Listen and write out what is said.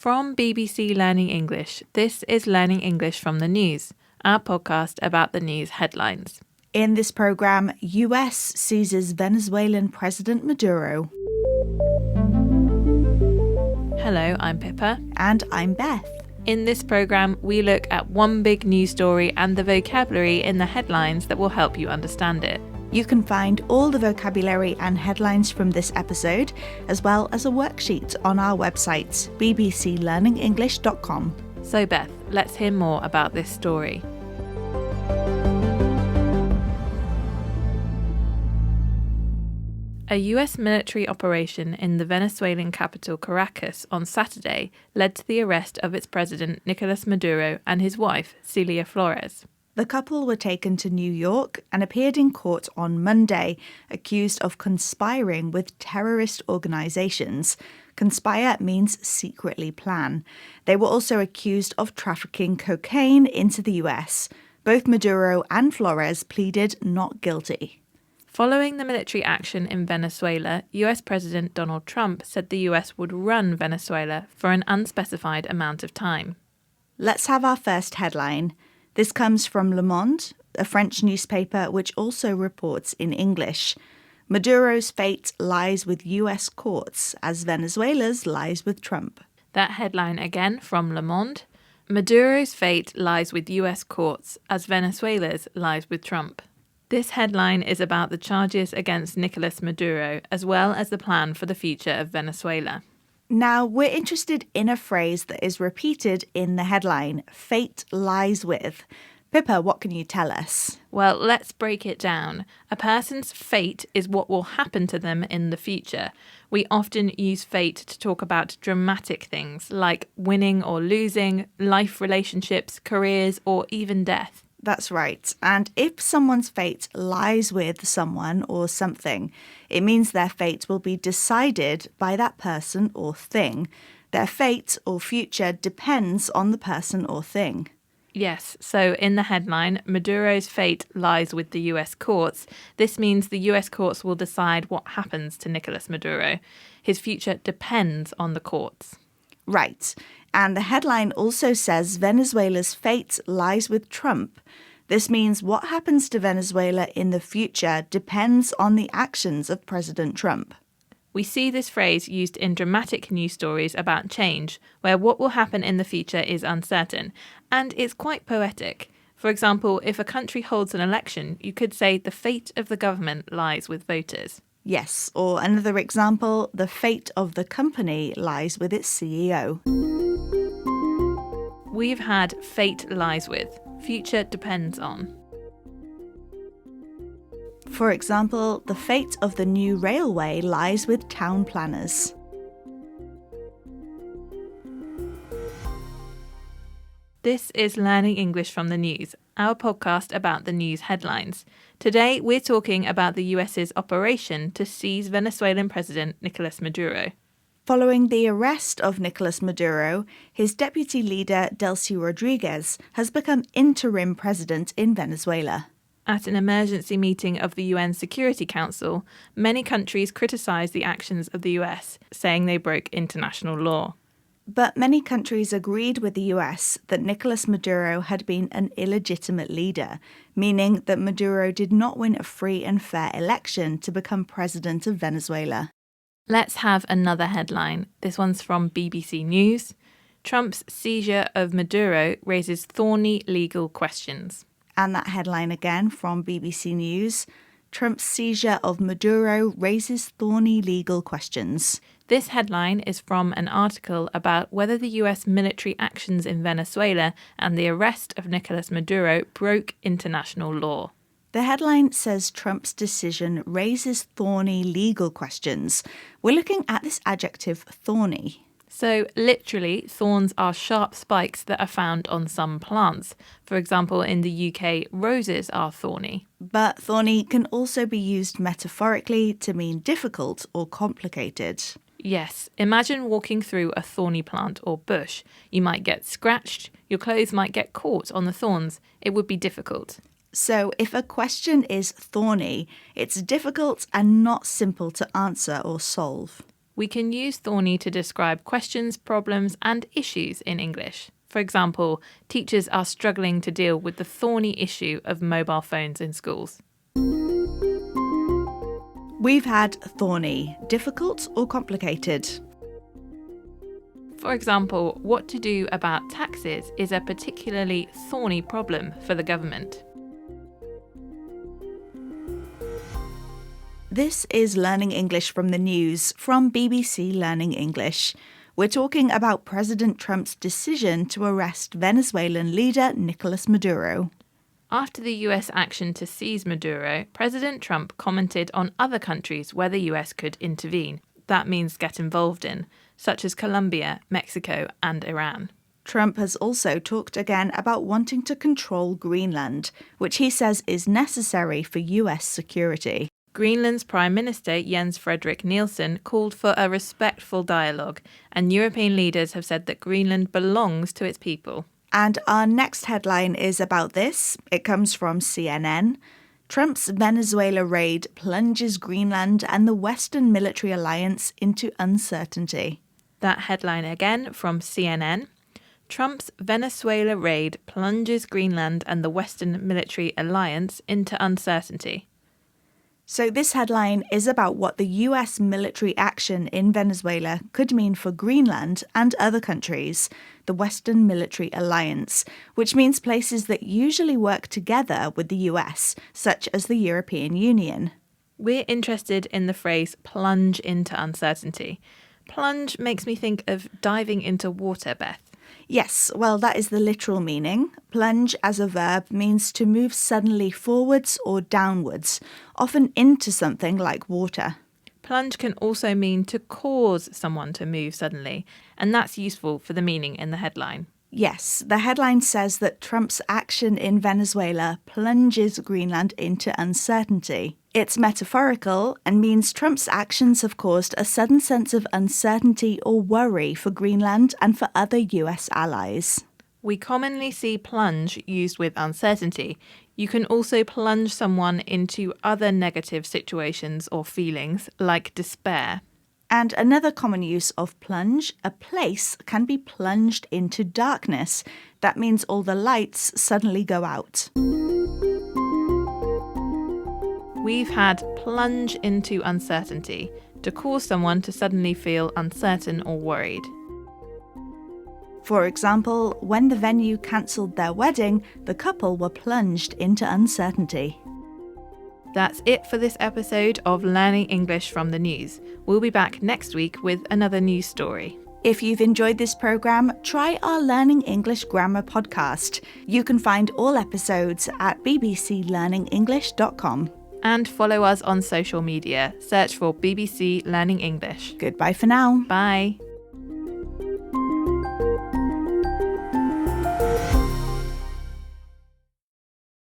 From BBC Learning English, this is Learning English from the News, our podcast about the news headlines. In this program, US seizes Venezuelan President Maduro. Hello, I'm Pippa. And I'm Beth. In this program, we look at one big news story and the vocabulary in the headlines that will help you understand it. You can find all the vocabulary and headlines from this episode, as well as a worksheet on our website, bbclearningenglish.com. So Beth, let's hear more about this story. A US military operation in the Venezuelan capital Caracas on Saturday led to the arrest of its president Nicolas Maduro and his wife, Celia Flores. The couple were taken to New York and appeared in court on Monday, accused of conspiring with terrorist organizations. Conspire means secretly plan. They were also accused of trafficking cocaine into the US. Both Maduro and Flores pleaded not guilty. Following the military action in Venezuela, US President Donald Trump said the US would run Venezuela for an unspecified amount of time. Let's have our first headline. This comes from Le Monde, a French newspaper which also reports in English. Maduro's fate lies with US courts, as Venezuela's lies with Trump. That headline again from Le Monde. Maduro's fate lies with US courts, as Venezuela's lies with Trump. This headline is about the charges against Nicolas Maduro, as well as the plan for the future of Venezuela. Now, we're interested in a phrase that is repeated in the headline, fate lies with. Pippa, what can you tell us? Well, let's break it down. A person's fate is what will happen to them in the future. We often use fate to talk about dramatic things like winning or losing, life relationships, careers, or even death. That's right. And if someone's fate lies with someone or something, it means their fate will be decided by that person or thing. Their fate or future depends on the person or thing. Yes, so in the headline, Maduro's fate lies with the US courts. This means the US courts will decide what happens to Nicolas Maduro. His future depends on the courts. Right. And the headline also says Venezuela's fate lies with Trump. This means what happens to Venezuela in the future depends on the actions of President Trump. We see this phrase used in dramatic news stories about change, where what will happen in the future is uncertain, and it's quite poetic. For example, if a country holds an election, you could say the fate of the government lies with voters. Yes, or another example, the fate of the company lies with its CEO. We've had fate lies with, future depends on. For example, the fate of the new railway lies with town planners. This is Learning English from the News, our podcast about the news headlines. Today, we're talking about the US's operation to seize Venezuelan President Nicolas Maduro. Following the arrest of Nicolas Maduro, his deputy leader, Delcy Rodriguez, has become interim president in Venezuela. At an emergency meeting of the UN Security Council, many countries criticised the actions of the US, saying they broke international law. But many countries agreed with the US that Nicolas Maduro had been an illegitimate leader, meaning that Maduro did not win a free and fair election to become president of Venezuela. Let's have another headline. This one's from BBC News. Trump's seizure of Maduro raises thorny legal questions. And that headline again from BBC News. Trump's seizure of Maduro raises thorny legal questions. This headline is from an article about whether the US military actions in Venezuela and the arrest of Nicolas Maduro broke international law. The headline says Trump's decision raises thorny legal questions. We're looking at this adjective thorny. So, literally, thorns are sharp spikes that are found on some plants. For example, in the UK, roses are thorny. But thorny can also be used metaphorically to mean difficult or complicated. Yes, imagine walking through a thorny plant or bush. You might get scratched, your clothes might get caught on the thorns. It would be difficult. So if a question is thorny, it's difficult and not simple to answer or solve. We can use thorny to describe questions, problems, and issues in English. For example, teachers are struggling to deal with the thorny issue of mobile phones in schools. We've had thorny, difficult or complicated. For example, what to do about taxes is a particularly thorny problem for the government. This is Learning English from the News from BBC Learning English. We're talking about President Trump's decision to arrest Venezuelan leader Nicolas Maduro. After the US action to seize Maduro, President Trump commented on other countries where the US could intervene. That means get involved in, such as Colombia, Mexico, and Iran. Trump has also talked again about wanting to control Greenland, which he says is necessary for US security. Greenland's Prime Minister Jens Frederik Nielsen called for a respectful dialogue, and European leaders have said that Greenland belongs to its people. And our next headline is about this. It comes from CNN. Trump's Venezuela raid plunges Greenland and the Western military alliance into uncertainty. That headline again from CNN. Trump's Venezuela raid plunges Greenland and the Western military alliance into uncertainty. So this headline is about what the US military action in Venezuela could mean for Greenland and other countries, the Western Military Alliance, which means places that usually work together with the US, such as the European Union. We're interested in the phrase plunge into uncertainty. Plunge makes me think of diving into water, Beth. Yes, well, that is the literal meaning. Plunge as a verb means to move suddenly forwards or downwards, often into something like water. Plunge can also mean to cause someone to move suddenly, and that's useful for the meaning in the headline. Yes, the headline says that Trump's action in Venezuela plunges Greenland into uncertainty. It's metaphorical and means Trump's actions have caused a sudden sense of uncertainty or worry for Greenland and for other US allies. We commonly see plunge used with uncertainty. You can also plunge someone into other negative situations or feelings, like despair. And another common use of plunge, a place can be plunged into darkness. That means all the lights suddenly go out. We've had plunge into uncertainty, to cause someone to suddenly feel uncertain or worried. For example, when the venue cancelled their wedding, the couple were plunged into uncertainty. That's it for this episode of Learning English from the News. We'll be back next week with another news story. If you've enjoyed this programme, try our Learning English Grammar podcast. You can find all episodes at bbclearningenglish.com. And follow us on social media. Search for BBC Learning English. Goodbye for now. Bye.